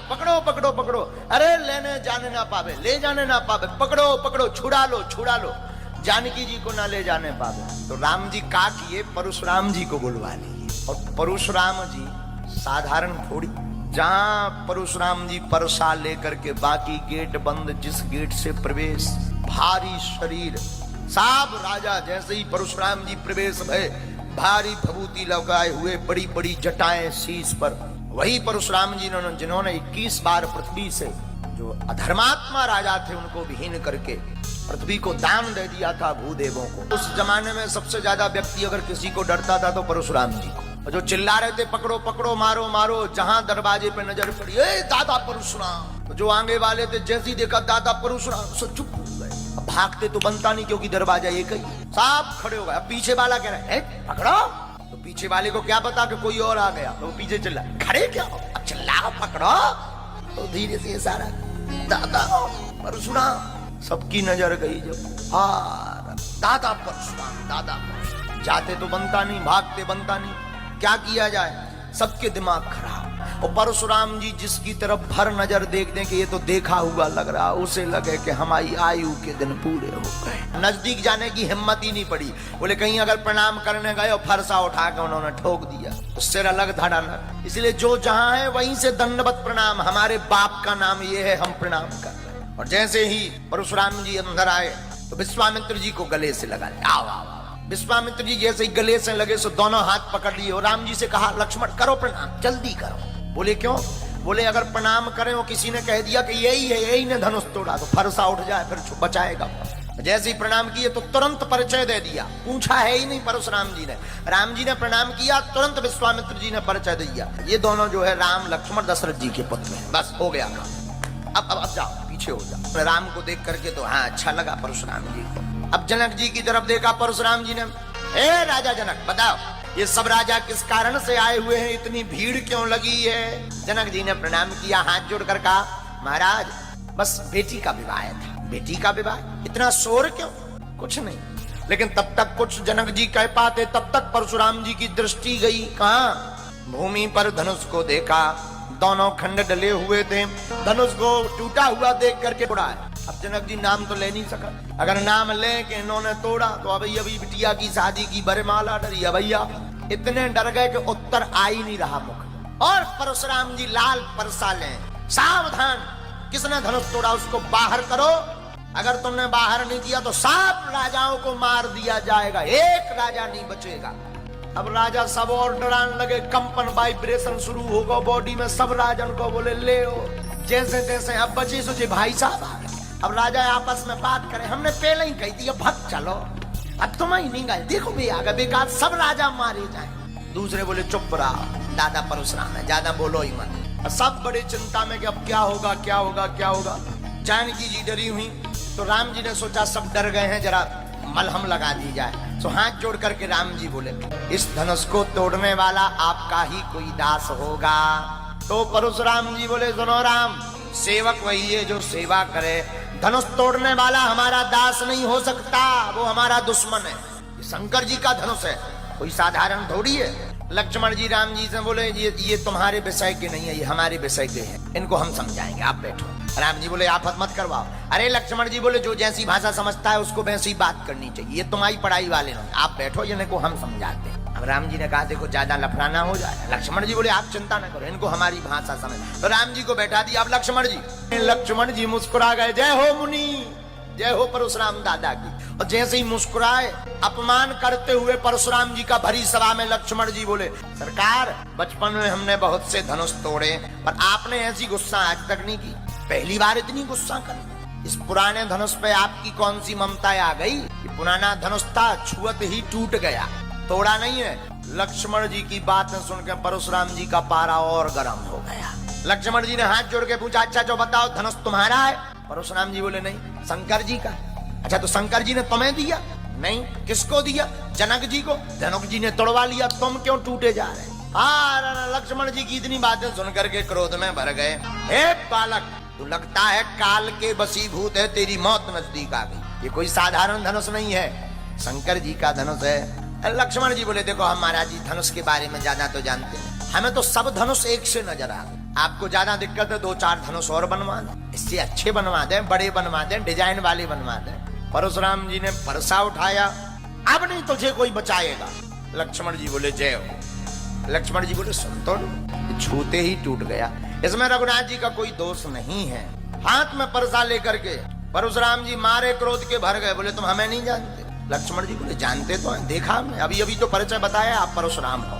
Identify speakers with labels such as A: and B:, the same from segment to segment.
A: पकड़ो पकड़ो पकड़ो, अरे लेने जाने ना पावे, ले जाने ना पावे, पकड़ो पकड़ो, छुड़ा लो छुड़ा लो, जानकी जी को ना ले जाने पावे। तो राम जी का किए, परशुराम जी को बुलवा लिए। और परशुराम जी साधारण थोड़ी, जहां परशुराम जी परसा लेकर के बाकी गेट बंद, जिस गेट से प्रवेश, भारी शरीर, साब राजा जैसे ही परशुराम जी प्रवेश भय, भारी भभूति लगाए हुए, बड़ी बड़ी जटाएं शीश पर, वही परशुराम जी जिन्होंने 21 बार पृथ्वी से, जो अधर्मात्मा राजा थे उनको विहीन करके पृथ्वी को दान दे दिया था भूदेवों को। उस जमाने में सबसे ज्यादा व्यक्ति अगर किसी को डरता था तो परशुराम जी को। और जो चिल्ला रहे थे पकड़ो पकड़ो, मारो मारो, जहां दरवाजे पे नजर पड़ी, ए दादा परशुराम, तो जो आगे वाले थे जैसे ही देखा दादा परशुराम, सब चुप हो गए। अब भागते तो बनता नहीं क्योंकि दरवाजा एक ही, साफ खड़े हो गए। अब पीछे वाला कह रहा है पकड़ो, तो पीछे वाले को क्या पता कि कोई और आ गया, तो पीछे चिल्ला, खड़े क्या हो, अब चिल्लाओ पकड़ो। तो धीरे से सारा दादा परशुराम, सबकी नजर गई जब, हाँ दादा परशुराम दादा परशुराम। जाते तो बनता नहीं, भागते बनता नहीं, क्या किया जाए, सबके दिमाग खराब। और परशुराम जी जिसकी तरफ भर नजर देख दें कि ये तो देखा हुआ लग रहा, उसे लगे कि हमारी आयु के दिन पूरे हो गए। नजदीक जाने की हिम्मत ही नहीं पड़ी। बोले कहीं अगर प्रणाम करने गए और फरसा उठा के उन्होंने ठोक दिया तो सिर अलग धड़ा न। इसलिए जो जहां है वहीं से दंडवत प्रणाम, हमारे बाप का नाम ये है, हम प्रणाम कर रहे हैं। और जैसे ही परशुराम जी अंदर आए तो विश्वामित्र जी को गले से लगा, आओ आओ। विश्वामित्र जी जैसे ही गले से लगे सो दोनों हाथ पकड़ लिए और राम जी से कहा लक्ष्मण करो प्रणाम, जल्दी करो। बोले क्यों? बोले अगर प्रणाम करें और किसी ने कह दिया कि यही है, यही ने धनुष तोड़ा, तो फरसा उठ जाए, फिर बचाएगा। जैसे ही प्रणाम किए तो तुरंत परिचय दे दिया, पूछा है ही नहीं परशुराम जी ने। राम जी ने प्रणाम किया, तुरंत विश्वामित्र जी ने परिचय दिया, ये दोनों जो है राम लक्ष्मण दशरथ जी के पुत्र हैं। बस हो गया काम। अब जाओ, पीछे हो जाओ। राम को देख करके तो हाँ अच्छा लगा परशुराम जी को। अब जनक जी की तरफ देखा परशुराम जी ने, ए राजा जनक बताओ ये सब राजा किस कारण से आए हुए हैं, इतनी भीड़ क्यों लगी है? जनक जी ने प्रणाम किया, हाथ जोड़कर कहा महाराज बस बेटी का विवाह था। बेटी का विवाह, इतना शोर क्यों? कुछ नहीं। लेकिन तब तक कुछ जनक जी कह पाते, तब तक परशुराम जी की दृष्टि गई कहाँ? भूमि पर धनुष को देखा, दोनों खंड डले हुए थे, धनुष को टूटा हुआ देख करके उड़ाया। अब जनक जी नाम तो ले नहीं सका, अगर नाम ले कि इन्होंने तोड़ा तो अभी बिटिया की शादी की बरमाला डरी। भैया इतने डर गए कि उत्तर आ ही नहीं रहा मुख। और परशुराम जी लाल परसा ले, सावधान, किसने धनुष तोड़ा उसको बाहर करो, अगर तुमने बाहर नहीं किया तो सब राजाओं को मार दिया जाएगा, एक राजा नहीं बचेगा। अब राजा सब और डराने लगे, कंपन वाइब्रेशन शुरू होगा बॉडी में, सब राजन को बोले ले हो जैसे तैसे। अब बचे सोचे भाई साहब आ गए। अब राजा आपस में बात करें, हमने पहले ही कही थी भग चलो, अब तुम ही नहीं गए, देखो भी आ गए, बेकार सब राजा मारे जाए। दूसरे बोले चुप रहा, दादा परशुराम है, ज्यादा बोलो ही मत। सब बड़े चिंता में कि अब क्या होगा क्या होगा क्या होगा। जानकी जी डरी हुई तो राम जी ने सोचा सब डर गए हैं, जरा मलहम लगा दी जाए। तो हाथ जोड़ करके राम जी बोले इस धनुष को तोड़ने वाला आपका ही कोई दास होगा। तो परशुराम जी बोले सुनो राम, सेवक वही है जो सेवा करे, धनुष तोड़ने वाला हमारा दास नहीं हो सकता, वो हमारा दुश्मन है। ये शंकर जी का धनुष है, कोई साधारण थोड़ी है। लक्ष्मण जी राम जी से बोले ये तुम्हारे विषय के नहीं है, ये हमारे विषय के हैं, इनको हम समझाएंगे, आप बैठो। राम जी बोले आफत मत करवाओ। अरे लक्ष्मण जी बोले जो जैसी भाषा समझता है उसको वैसी बात करनी चाहिए, ये तुम्हारी पढ़ाई वाले नहीं, आप बैठो, इनको हम समझाते हैं। अब राम जी ने कहा देखो ज्यादा लफड़ा हो जाए। लक्ष्मण जी बोले आप चिंता न करो, इनको हमारी भाषा समझ। तो राम जी को बैठा दिया। अब लक्ष्मण जी मुस्कुरा गए, जय हो मुनि, जय हो परशुराम दादा की। और जैसे ही मुस्कुराए, अपमान करते हुए परशुराम जी का भरी सभा में लक्ष्मण जी बोले सरकार बचपन में हमने बहुत से धनुष तोड़े, पर आपने ऐसी गुस्सा आज तक नहीं की, पहली बार इतनी गुस्सा कर। इस पुराने धनुष पे आपकी कौन सी ममता आ गई? ये पुराना धनुष था, छुअत ही टूट गया, तोड़ा नहीं है। लक्ष्मण जी की बातें सुनकर परशुराम जी का पारा और गर्म हो गया। लक्ष्मण जी ने हाथ जोड़ के पूछा अच्छा जो बताओ धनुष तुम्हारा है? परशुराम जी बोले नहीं, शंकर जी का। अच्छा तो शंकर जी ने तुम्हें दिया? नहीं। किसको दिया? जनक जी को। जनक जी ने तोड़वा लिया, तुम क्यों टूटे जा रहे? लक्ष्मण जी की इतनी बातें सुनकर के क्रोध में भर गए। हे बालक, तू लगता है काल के वशीभूत है, तेरी मौत नजदीक आ गई। ये कोई साधारण धनुष नहीं है, शंकर जी का धनुष है। लक्ष्मण जी बोले देखो हम महाराज जी धनुष के बारे में ज्यादा तो जानते हैं, हमें तो सब धनुष एक से नजर आ गए। आपको ज्यादा दिक्कत है 2-4 धनुष और बनवा दें, इससे अच्छे बनवा दें, बड़े बनवा दें, डिजाइन वाले बनवा दें। परशुराम जी ने परसा उठाया, अब नहीं तुझे कोई बचाएगा। लक्ष्मण जी बोले जय हो। लक्ष्मण जी बोले सुन तो लो, छूते ही टूट गया। इसमें रघुनाथ जी का कोई दोष नहीं है। हाथ में परसा लेकर के परशुराम जी मारे क्रोध के भर गए, बोले तुम हमें नहीं जानते। लक्ष्मण जी बोले जानते तो हैं, देखा हमने, अभी अभी तो परिचय बताया आप परशुराम हो।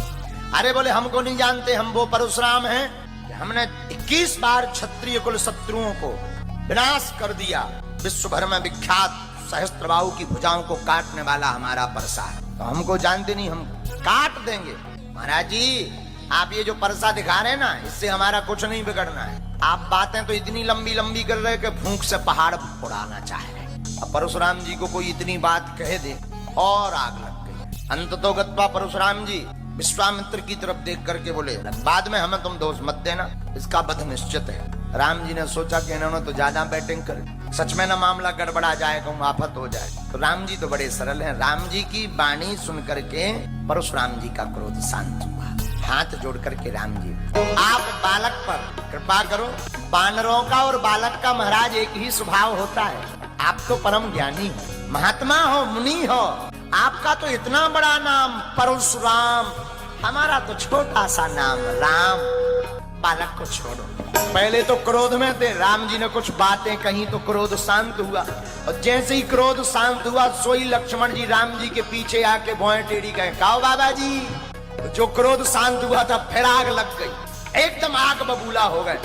A: अरे बोले हमको नहीं जानते, हम वो परशुराम हैं, हमने 21 बार क्षत्रिय कुल शत्रुओं को विनाश कर दिया। विश्व भर में विख्यात सहस्त्रबाहु की भुजाओं को काटने वाला हमारा परसा है, तो हमको जानते नहीं, हम काट देंगे। महाराज जी आप ये जो परसा दिखा रहे हैं ना, इससे हमारा कुछ नहीं बिगड़ना है। आप बातें तो इतनी लंबी लंबी कर रहे कि भूख से पहाड़ उड़ाना चाह रहे। अब परशुराम जी को कोई इतनी बात कह दे और आग लग गई। अंततो गत्वा परशुराम जी विश्वामित्र की तरफ देख करके बोले बाद में हमें तुम दोष मत देना, इसका वध निश्चित है। राम जी ने सोचा कि इन्होंने तो ज्यादा बैटिंग कर, सच में ना मामला गड़बड़ा जाए, कहूँ आफत हो जाए। तो राम जी तो बड़े सरल हैं। राम जी की वाणी सुन करके परशुराम जी का क्रोध शांत हुआ। हाथ जोड़ करके राम जी आप बालक पर कृपा करो। बानरों का और बालक का महाराज एक ही स्वभाव होता है। आप तो परम ज्ञानी हो, महात्मा हो, मुनि हो, आपका तो इतना बड़ा नाम परशुराम, हमारा तो छोटा सा नाम राम। बालक को छोड़ो। पहले तो क्रोध में थे, राम जी ने कुछ बातें कही तो क्रोध शांत हुआ, और जैसे ही क्रोध शांत हुआ सोई लक्ष्मण जी राम जी के पीछे आके भौएं टेढ़ी कहे काओ बाबा जी। जो क्रोध शांत हुआ था फिर आग लग गई, एकदम आग बबूला हो गए।